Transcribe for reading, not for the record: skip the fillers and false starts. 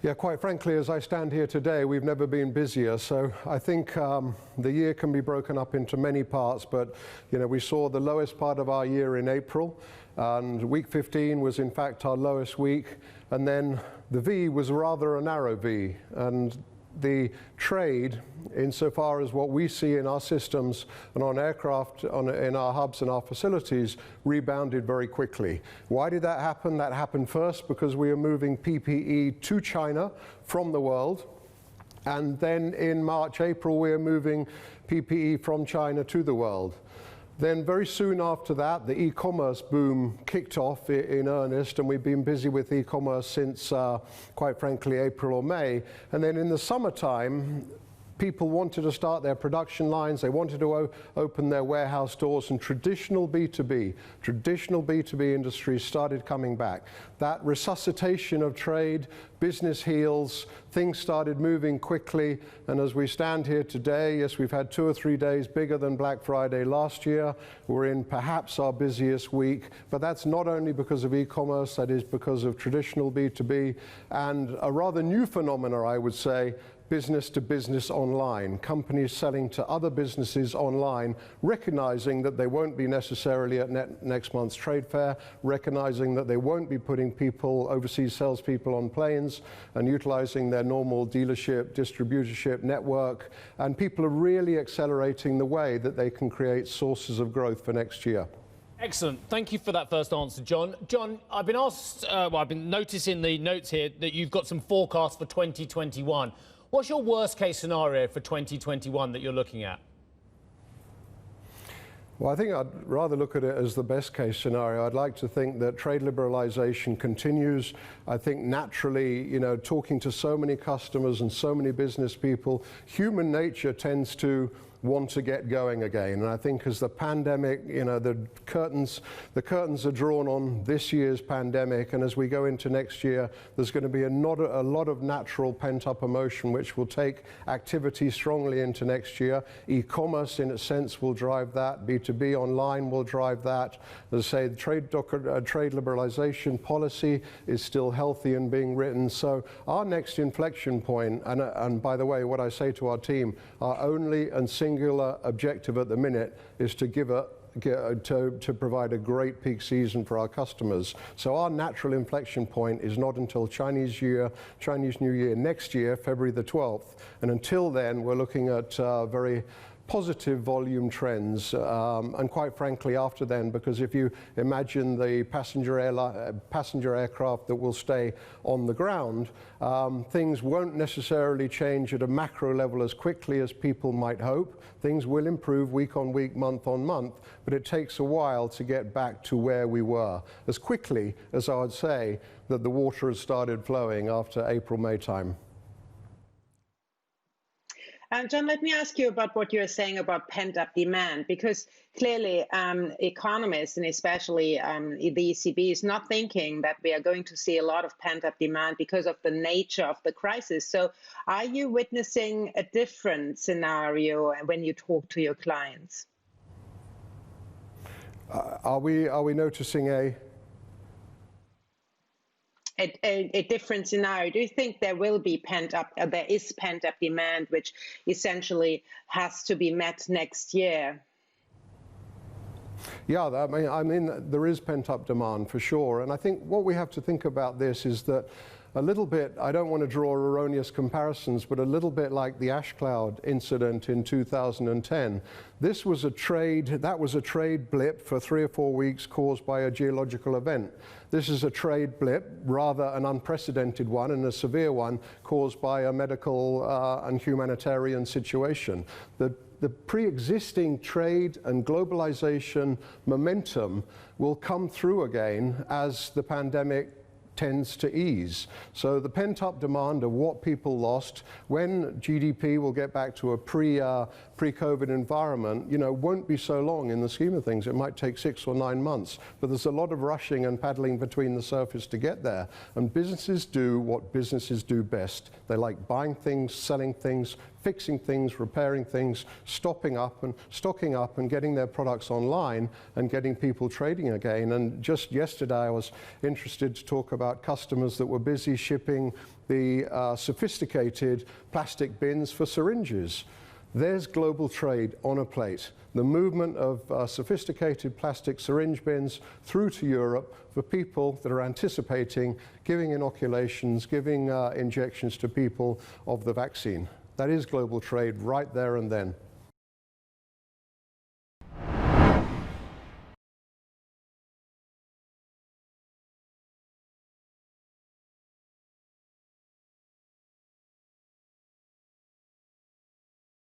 Yeah, quite frankly, as I stand here today, we've never been busier. So I think the year can be broken up into many parts, but we saw the lowest part of our year in April, and week 15 was in fact our lowest week, and then the V was rather a narrow V, and the trade, insofar as what we see in our systems and on aircraft, in our hubs and our facilities, rebounded very quickly. Why did that happen? That happened first because we are moving PPE to China from the world. And then in March, April, we are moving PPE from China to the world. Then very soon after that, the e-commerce boom kicked off in earnest, and we've been busy with e-commerce since, quite frankly, April or May. And then in the summertime, people wanted to start their production lines, they wanted to open their warehouse doors, and traditional B2B industries started coming back. That resuscitation of trade, business heals, things started moving quickly, and as we stand here today, yes, we've had 2 or 3 days bigger than Black Friday last year. We're in perhaps our busiest week, but that's not only because of e-commerce, that is because of traditional B2B, and a rather new phenomena, I would say, business to business online, companies selling to other businesses online, recognizing that they won't be necessarily at next month's trade fair, recognizing that they won't be putting people, overseas salespeople on planes, and utilizing their normal dealership, distributorship network, and people are really accelerating the way that they can create sources of growth for next year. Excellent. Thank you for that first answer, John. John, I've been asked, I've been noticing the notes here that you've got some forecasts for 2021. What's your worst case scenario for 2021 that you're looking at? Well, I think I'd rather look at it as the best case scenario. I'd like to think that trade liberalization continues. I think naturally, talking to so many customers and so many business people, human nature tends to want to get going again. And I think as the pandemic, the curtains are drawn on this year's pandemic, and as we go into next year, there's going to be a lot of natural pent-up emotion which will take activity strongly into next year. E-commerce, in a sense, will drive that. B2B online will drive that. As I say, the trade liberalization policy is still healthy and being written. So our next inflection point, and by the way, what I say to our team, our only and singular objective at the minute is to to provide a great peak season for our customers. So our natural inflection point is not until Chinese New Year next year, February the 12th. And until then, we're looking at very positive volume trends, and quite frankly after then, because if you imagine the passenger aircraft that will stay on the ground, things won't necessarily change at a macro level as quickly as people might hope. Things will improve week on week, month on month, but it takes a while to get back to where we were, as quickly as I would say that the water has started flowing after April, May time. John, let me ask you about what you're saying about pent-up demand, because clearly economists, and especially the ECB, is not thinking that we are going to see a lot of pent-up demand because of the nature of the crisis. So are you witnessing a different scenario when you talk to your clients? Are we noticing a different scenario? Do you think there will be there is pent-up demand which essentially has to be met next year? Yeah, I mean, there is pent-up demand for sure. And I think what we have to think about this is that a little bit, I don't want to draw erroneous comparisons, but a little bit like the ash cloud incident in 2010. That was a trade blip for 3 or 4 weeks caused by a geological event. This is a trade blip, rather an unprecedented one and a severe one caused by a medical and humanitarian situation. The pre-existing trade and globalization momentum will come through again as the pandemic tends to ease. So the pent-up demand of what people lost, when GDP will get back to a pre-COVID environment, you know, won't be so long in the scheme of things. It might take 6 or 9 months, but there's a lot of rushing and paddling between the surface to get there. And businesses do what businesses do best. They like buying things, selling things, fixing things, repairing things, stocking up and getting their products online and getting people trading again. And just yesterday I was interested to talk about customers that were busy shipping the sophisticated plastic bins for syringes. There's global trade on a plate. The movement of sophisticated plastic syringe bins through to Europe for people that are anticipating giving inoculations, giving injections to people of the vaccine. That is global trade right there and then.